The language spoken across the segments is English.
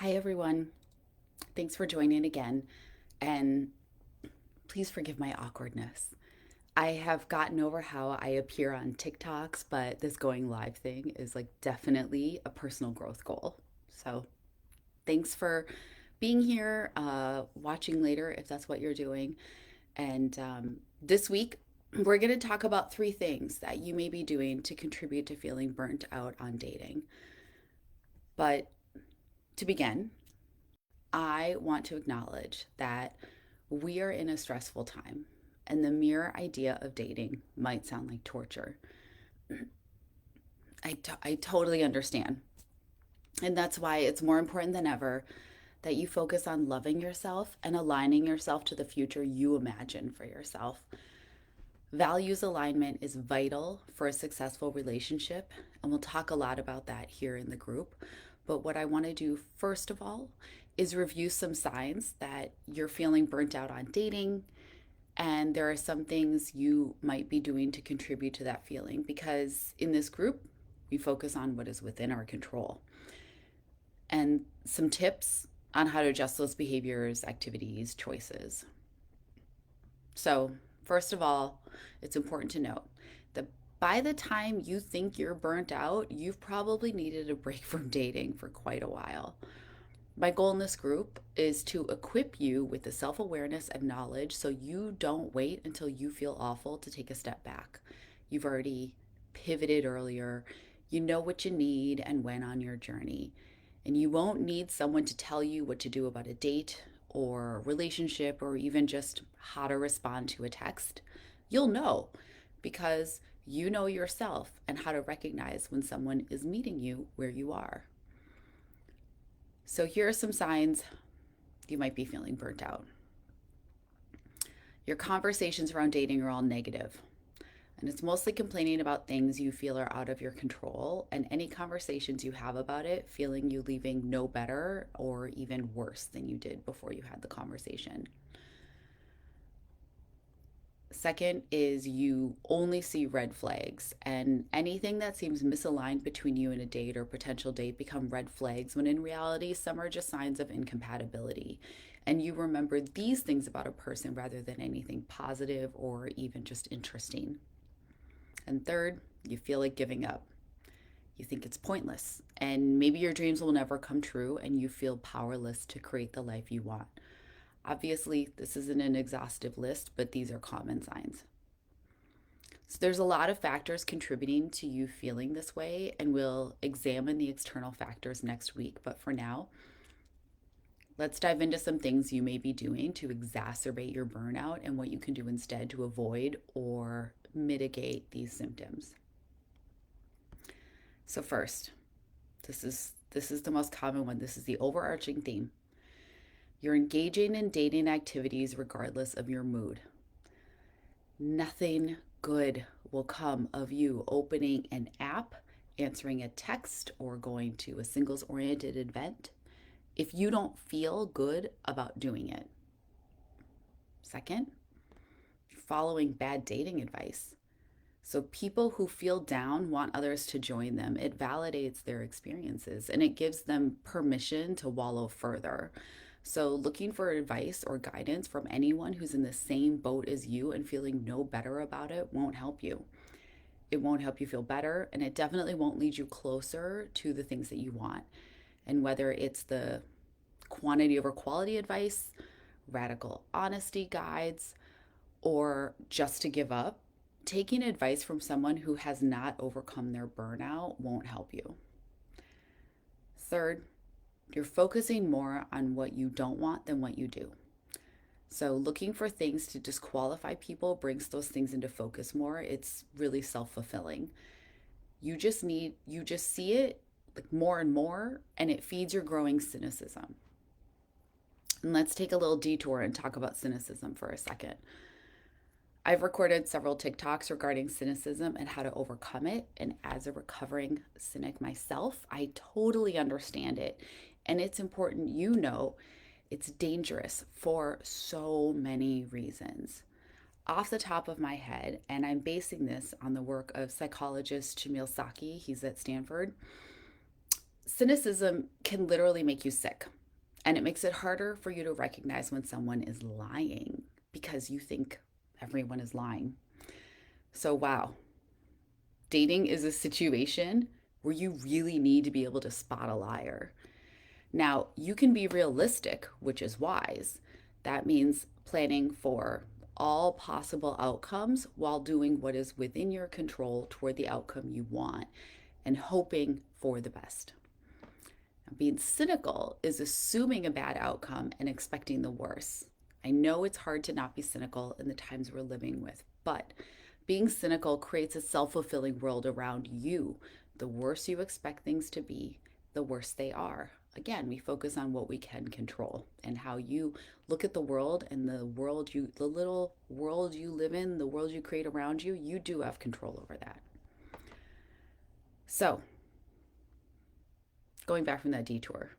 Hi, everyone. Thanks for joining again. And please forgive my awkwardness. I have gotten over how I appear on TikToks, but this going live thing is like definitely a personal growth goal. So thanks for being here, watching later if that's what you're doing. And this week, we're going to talk about three things that you may be doing to contribute to feeling burnt out on dating. But to begin, I want to acknowledge that we are in a stressful time, and the mere idea of dating might sound like torture. I totally understand. And that's why it's more important than ever that you focus on loving yourself and aligning yourself to the future you imagine for yourself. Values alignment is vital for a successful relationship, and we'll talk a lot about that here in the group. But what I want to do first of all is review some signs that you're feeling burnt out on dating, and there are some things you might be doing to contribute to that feeling because in this group, we focus on what is within our control and some tips on how to adjust those behaviors, activities, choices. So, first of all, it's important to note that by the time you think you're burnt out, you've probably needed a break from dating for quite a while. My goal in this group is to equip you with the self awareness and knowledge so you don't wait until you feel awful to take a step back. You've already pivoted earlier, you know what you need and when on your journey. And you won't need someone to tell you what to do about a date or a relationship or even just how to respond to a text. You'll know because you know yourself and how to recognize when someone is meeting you where you are. So, here are some signs you might be feeling burnt out. Your conversations around dating are all negative, and it's mostly complaining about things you feel are out of your control, and any conversations you have about it, feeling you leaving no better or even worse than you did before you had the conversation. Second is you only see red flags, and anything that seems misaligned between you and a date or potential date become red flags when in reality some are just signs of incompatibility. And you remember these things about a person rather than anything positive or even just interesting. And third, you feel like giving up. You think it's pointless, and maybe your dreams will never come true, and you feel powerless to create the life you want. Obviously, this isn't an exhaustive list, but these are common signs. So, there's a lot of factors contributing to you feeling this way, and we'll examine the external factors next week. But for now, let's dive into some things you may be doing to exacerbate your burnout and what you can do instead to avoid or mitigate these symptoms. So, first, this is the most common one. This is the overarching theme. You're engaging in dating activities regardless of your mood. Nothing good will come of you opening an app, answering a text, or going to a singles oriented event if you don't feel good about doing it. Second, you're following bad dating advice. So people who feel down want others to join them. It validates their experiences and it gives them permission to wallow further. So looking for advice or guidance from anyone who's in the same boat as you and feeling no better about it won't help you. It won't help you feel better, and it definitely won't lead you closer to the things that you want. And whether it's the quantity over quality advice, radical honesty guides, or just to give up, taking advice from someone who has not overcome their burnout won't help you. Third, you're focusing more on what you don't want than what you do. So, looking for things to disqualify people brings those things into focus more. It's really self fulfilling. You just see it like more and more, and it feeds your growing cynicism. And let's take a little detour and talk about cynicism for a second. I've recorded several TikToks regarding cynicism and how to overcome it. And as a recovering cynic myself, I totally understand it. And it's important you know it's dangerous for so many reasons. Off the top of my head, and I'm basing this on the work of psychologist Shamil Saki, he's at Stanford. Cynicism can literally make you sick, and it makes it harder for you to recognize when someone is lying because you think everyone is lying. So, wow, dating is a situation where you really need to be able to spot a liar. Now, you can be realistic, which is wise. That means planning for all possible outcomes while doing what is within your control toward the outcome you want and hoping for the best. Now, being cynical is assuming a bad outcome and expecting the worst. I know it's hard to not be cynical in the times we're living with, but being cynical creates a self fulfilling world around you. The worse you expect things to be, the worse they are. Again, we focus on what we can control and how you look at the world and the little world you live in, the world you create around you, you do have control over that. So, going back from that detour,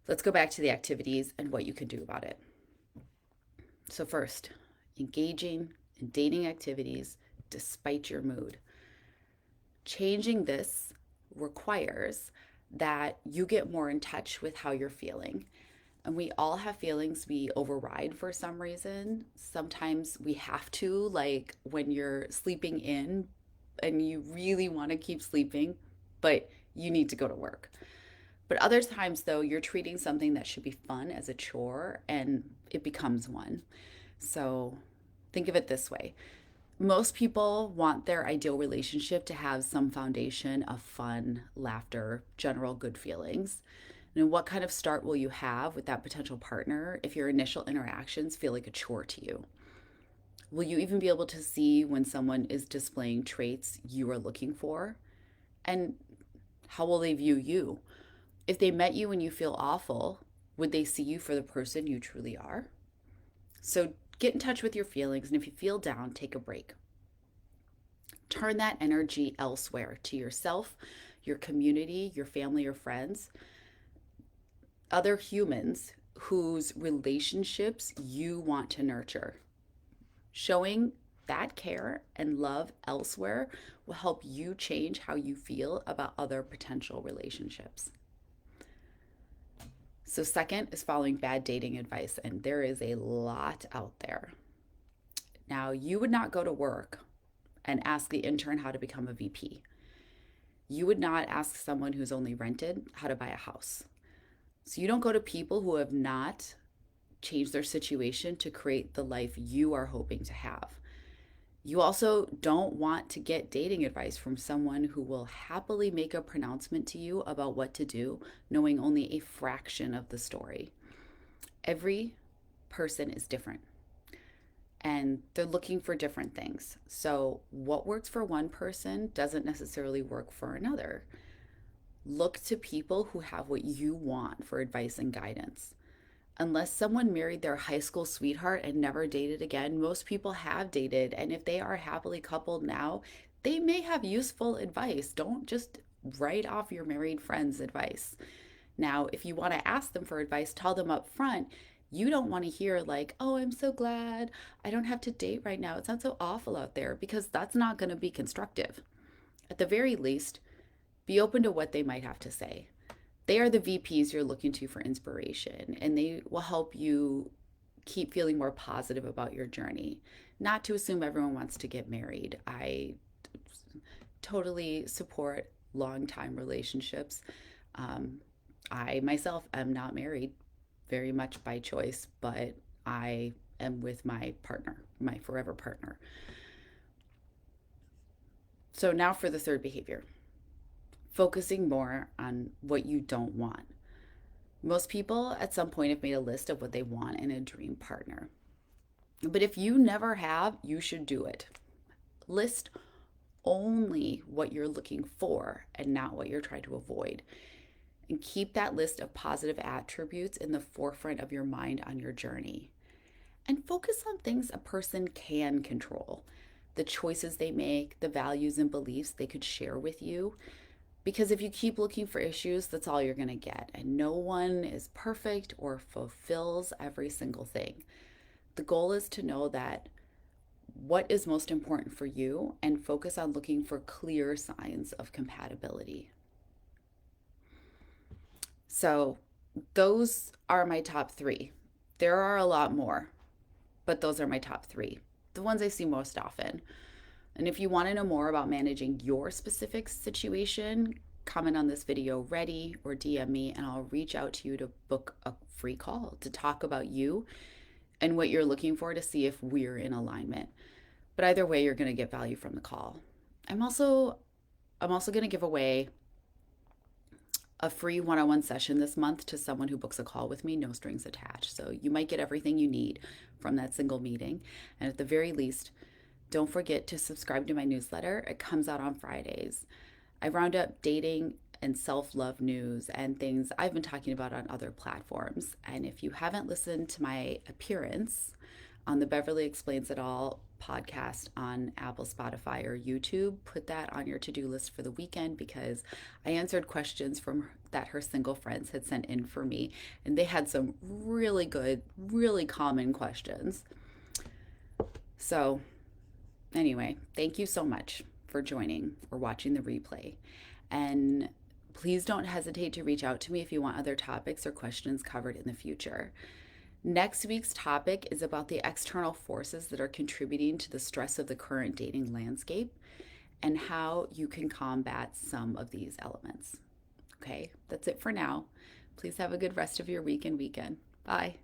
let's go back to the activities and what you can do about it. So, first, engaging in dating activities despite your mood. Changing this requires that you get more in touch with how you're feeling. And we all have feelings we override for some reason. Sometimes we have to, like when you're sleeping in and you really want to keep sleeping, but you need to go to work. But other times, though, you're treating something that should be fun as a chore and it becomes one. So think of it this way: most people want their ideal relationship to have some foundation of fun, laughter, general good feelings. And what kind of start will you have with that potential partner if your initial interactions feel like a chore to you? Will you even be able to see when someone is displaying traits you are looking for? And how will they view you? If they met you and you feel awful, would they see you for the person you truly are? So get in touch with your feelings, and if you feel down, take a break. Turn that energy elsewhere, to yourself, your community, your family, your friends, other humans whose relationships you want to nurture. Showing that care and love elsewhere will help you change how you feel about other potential relationships. So, second is following bad dating advice, and there is a lot out there. Now, you would not go to work and ask the intern how to become a VP. You would not ask someone who's only rented how to buy a house. So, you don't go to people who have not changed their situation to create the life you are hoping to have. You also don't want to get dating advice from someone who will happily make a pronouncement to you about what to do, knowing only a fraction of the story. Every person is different and they're looking for different things. So, what works for one person doesn't necessarily work for another. Look to people who have what you want for advice and guidance. Unless someone married their high school sweetheart and never dated again, most people have dated. And if they are happily coupled now, they may have useful advice. Don't just write off your married friend's advice. Now, if you want to ask them for advice, tell them up front. You don't want to hear, like, oh, I'm so glad I don't have to date right now. It's not so awful out there, because that's not going to be constructive. At the very least, be open to what they might have to say. They are the VPs you're looking to for inspiration, and they will help you keep feeling more positive about your journey. Not to assume everyone wants to get married. I totally support long time relationships. I myself am not married very much by choice, but I am with my partner, my forever partner. So, now for the third behavior: focusing more on what you don't want. Most people at some point have made a list of what they want in a dream partner. But if you never have, you should do it. List only what you're looking for and not what you're trying to avoid. And keep that list of positive attributes in the forefront of your mind on your journey. And focus on things a person can control: the choices they make, the values and beliefs they could share with you. Because if you keep looking for issues, that's all you're going to get. And no one is perfect or fulfills every single thing. The goal is to know that what is most important for you and focus on looking for clear signs of compatibility. So, those are my top three. There are a lot more, but those are my top three, the ones I see most often. And if you want to know more about managing your specific situation, comment on this video ready or DM me, and I'll reach out to you to book a free call to talk about you and what you're looking for to see if we're in alignment. But either way, you're going to get value from the call. I'm also I'm also going to give away a free one-on-one session this month to someone who books a call with me, no strings attached. So you might get everything you need from that single meeting. And at the very least, don't forget to subscribe to my newsletter. It comes out on Fridays. I round up dating and self love news and things I've been talking about on other platforms. And if you haven't listened to my appearance on the Beverly Explains It All podcast on Apple, Spotify, or YouTube, put that on your to do list for the weekend because I answered questions from that her single friends had sent in for me. And they had some really good, really common questions. So, anyway, thank you so much for joining or watching the replay. And please don't hesitate to reach out to me if you want other topics or questions covered in the future. Next week's topic is about the external forces that are contributing to the stress of the current dating landscape and how you can combat some of these elements. Okay, that's it for now. Please have a good rest of your week and weekend. Bye.